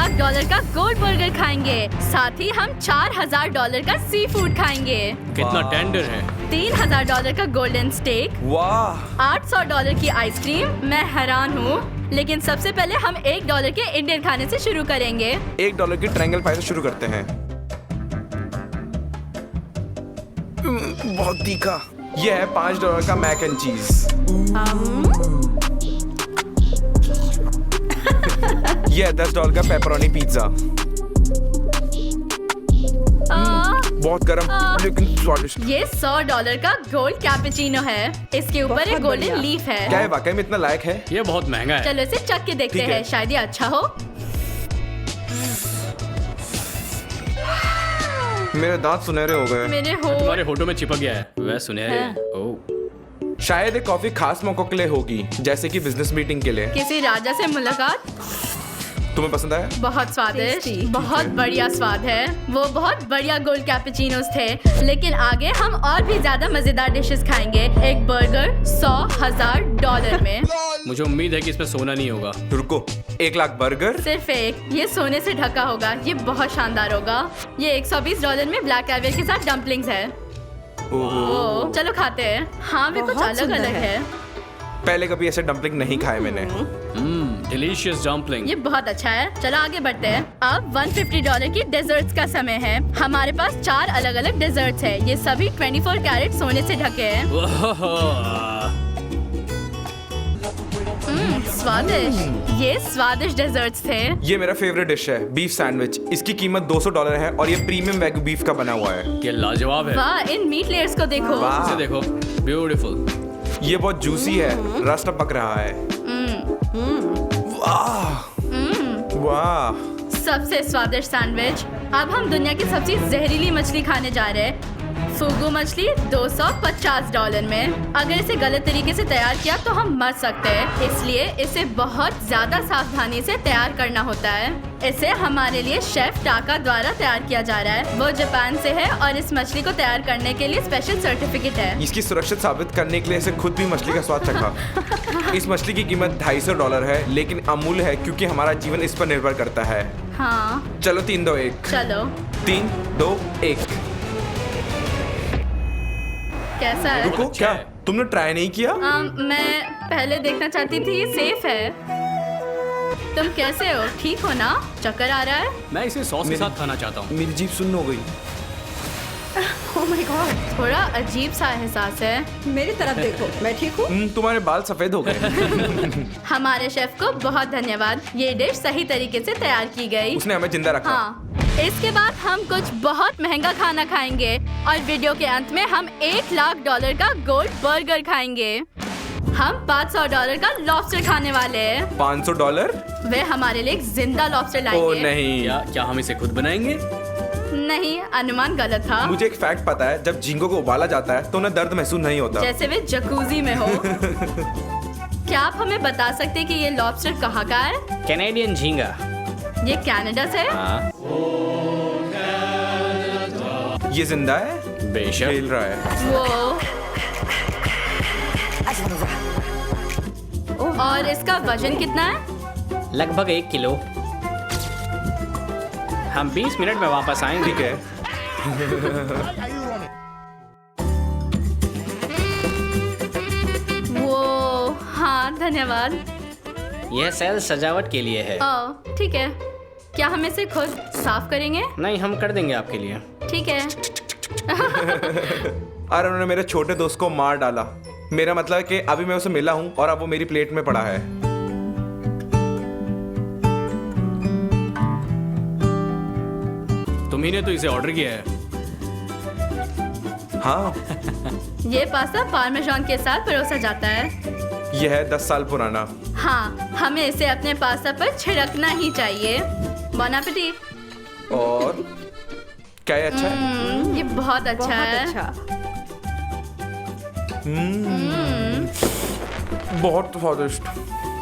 $1,00,000 का gold burger खाएंगे। साथ ही हम $4,000 का सी फूड खाएंगे। कितना टेंडर है। $3,000 का गोल्डन स्टेक। वाह। $800 की आइसक्रीम। मैं हैरान हूँ, लेकिन सबसे पहले हम $1 के इंडियन खाने से शुरू करेंगे। $1 की ट्रायंगल पाई से शुरू करते हैं। बहुत तीखा। ये है $5 का मैक एंड चीज। ये है $10 का पेपरोनी पिज्जा। बहुत गर्म लेकिन स्वादिष्ट। ये $100 का गोल्ड कैपेचिनो है। इसके ऊपर एक गोल्डन लीफ है। क्या है वाकई में इतना लायक है? ये बहुत महंगा है। चलो इसे चख के देखते ठीक है। हैं, शायद ये अच्छा हो। मेरे दांत सुनहरे हो गए। मेरे हो तुम्हारे होठों में चिपक गया है। वह सुनहरे। ओह। शायद एक कॉफी खास मौकों के लिए होगी, जैसे कि बिजनेस मीटिंग के लिए। किसी राजा से मुलाकात। तुम्हें पसंद आया? बहुत स्वादिष्ट, बहुत बढ़िया स्वाद है। वो बहुत बढ़िया गोल्ड कैपेचिनोस थे, लेकिन आगे हम और भी ज्यादा मजेदार डिशेस खाएंगे। एक बर्गर $100,000 में। मुझे उम्मीद है कि इसमें सोना नहीं होगा। रुको, 1,00,000 बर्गर? सिर्फ एक। ये सोने से ढका होगा। ये बहुत शानदार होगा। ये $120 में ब्लैक कैवियर के साथ डम्पलिंग्स है। ओह, चलो खाते हैं। हाँ, वे कुछ अलग अलग है। पहले कभी ऐसे डम्पलिंग नहीं खाए मैंने। Delicious dumpling. ये बहुत अच्छा है। चलो आगे बढ़ते हैं। अब $150 की डेजर्ट्स का समय है। हमारे पास 4 अलग अलग डेजर्ट्स हैं। ये सभी 24 कैरेट सोने से ढके हैं। स्वादिष्ट। ये स्वादिष्ट डेजर्ट्स थे। ये मेरा फेवरेट डिश है, बीफ सैंडविच। इसकी कीमत $200 है और ये प्रीमियम वैगू बीफ का बना हुआ है। क्या लाजवाब है। वाह, इन मीट लेयर्स को देखो। वाह। इसे देखो, ब्यूटीफुल। ये बहुत जूसी है, रस टपक रहा है। वाह वाह। सबसे स्वादिष्ट सैंडविच। अब हम दुनिया की सबसे जहरीली मछली खाने जा रहे हैं। फूगू मछली $250 में। अगर इसे गलत तरीके से तैयार किया तो हम मर सकते हैं, इसलिए इसे बहुत ज्यादा सावधानी से तैयार करना होता है। इसे हमारे लिए शेफ टाका द्वारा तैयार किया जा रहा है। वो जापान से है और इस मछली को तैयार करने के लिए स्पेशल सर्टिफिकेट है। इसकी सुरक्षित साबित करने के लिए इसे खुद भी मछली का स्वाद चखा। इस मछली की कीमत $250 है, लेकिन अमूल्य है क्योंकि हमारा जीवन इस पर निर्भर करता है। हाँ, चलो 3, 2, 1। चलो। 3, 2, 1। कैसा है? रुको, क्या तुमने ट्राई नहीं किया? मैं पहले देखना चाहती थी। ये सेफ है। तुम कैसे हो? ठीक हो ना? चक्कर आ रहा है? मैं इसे सॉस के साथ खाना चाहता हूँ। मेरी जीभ सुन्न हो गई। ओह माय गॉड, थोड़ा अजीब सा एहसास है। मेरी तरफ देखो, मैं ठीक हूँ। तुम्हारे बाल सफेद हो गए। हमारे शेफ को बहुत धन्यवाद। ये डिश सही तरीके से तैयार की गई। उसने हमें जिंदा रखा। हाँ, इसके बाद हम कुछ बहुत महंगा खाना खाएंगे और वीडियो के अंत में हम $1,00,000 का गोल्ड बर्गर खाएंगे। हम $500 का लॉबस्टर खाने वाले हैं। $500? वे हमारे लिए एक जिंदा लॉबस्टर ओ लाएंगे। नहीं। क्या हम इसे खुद बनाएंगे? नहीं, अनुमान गलत था। मुझे एक फैक्ट पता है, जब झींगों को उबाला जाता है तो उन्हें दर्द महसूस नहीं होता। जैसे वे जकूजी में हो। क्या आप हमें बता सकते हैं कि ये लॉबस्टर कहाँ का है? कैनेडियन झींगा। ये कनाडा से है? हाँ, ये जिंदा है? बेशक। खेल रहा है। वो और इसका वजन कितना है? लगभग 1 किलो। हम 20 मिनट में वापस आएंगे। ठीक है। वो हाँ, धन्यवाद। यह सेल सजावट के लिए है। ओह, ठीक है। क्या हम इसे खुद साफ करेंगे? नहीं, हम कर देंगे आपके लिए। ठीक है। और उन्होंने मेरे छोटे दोस्त को मार डाला। मेरा मतलब है कि अभी मैं उसे मिला हूँ और अब वो मेरी प्लेट में पड़ा है। तुम्ही ने तो इसे ऑर्डर किया है। हाँ, ये पास्ता पार्मेजान के साथ परोसा जाता है। यह है 10 साल पुराना। हाँ, हमें इसे अपने पास्ता पर छिड़कना ही चाहिए। बॉन एपेटिट। और क्या ये अच्छा है? ये बहुत अच्छा बहुत है। अच्छा। बहुत स्वादिष्ट।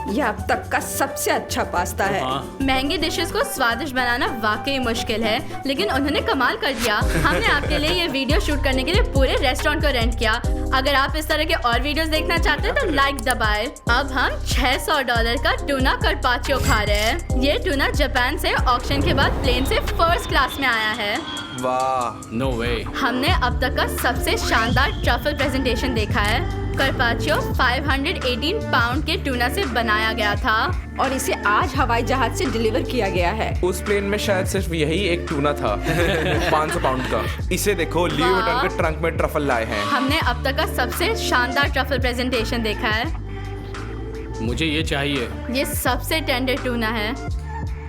यह अब तक का सबसे अच्छा पास्ता है। हाँ, महंगी डिशेस को स्वादिष्ट बनाना वाकई मुश्किल है, लेकिन उन्होंने कमाल कर दिया। हमने आपके लिए ये वीडियो शूट करने के लिए पूरे रेस्टोरेंट को रेंट किया। अगर आप इस तरह के और वीडियोस देखना चाहते हैं तो लाइक दबाएं। अब हम $600 का टूना कार्पाचियो खा रहे हैं। ये टूना जापान से ऑक्शन के बाद प्लेन से फर्स्ट क्लास में आया है। वाह, नो वे। हमने अब तक का सबसे शानदार ट्रफल प्रेजेंटेशन देखा है। कार्पाचियो 518 पाउंड के टूना से बनाया गया था और इसे आज हवाई जहाज से डिलीवर किया गया है। उस प्लेन में शायद सिर्फ यही एक टूना था 500 पाउंड का। इसे देखो, ल्यूई वाह। वुइटन के ट्रंक में ट्रफल लाए हैं। हमने अब तक का सबसे शानदार ट्रफल प्रेजेंटेशन देखा है। मुझे ये चाहिए। ये सबसे टेंडर टूना है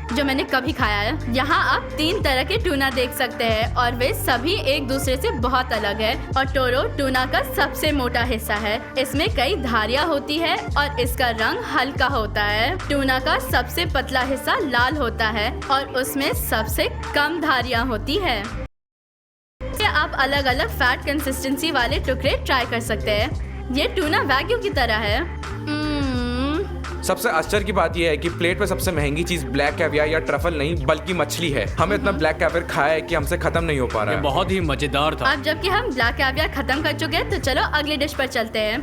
जो मैंने कभी खाया है। यहाँ आप 3 तरह के टूना देख सकते हैं और वे sभी एक दूसरे से बहुत अलग है। और टोरो टूना का सबसे मोटा हिस्सा है। इसमें कई धारियाँ होती है और इसका रंग हल्का होता है। टूना का सबसे पतला हिस्सा लाल होता है और उसमें सबसे कम धारियाँ होती है। आप अलग अलग फैट कंसिस्टेंसी वाले टुकड़े ट्राई कर सकते हैं। ये टूना वैक्यूम की तरह है। सबसे आश्चर्य की बात यह है कि प्लेट पे सबसे महंगी चीज ब्लैक कैवियर या ट्रफल नहीं बल्कि मछली है। हमने इतना ब्लैक कैवियर खाया है कि हमसे खत्म नहीं हो पा रहा ये है। बहुत ही मजेदार था। अब जबकि हम ब्लैक कैवियर खत्म कर चुके हैं तो चलो अगली डिश पर चलते हैं।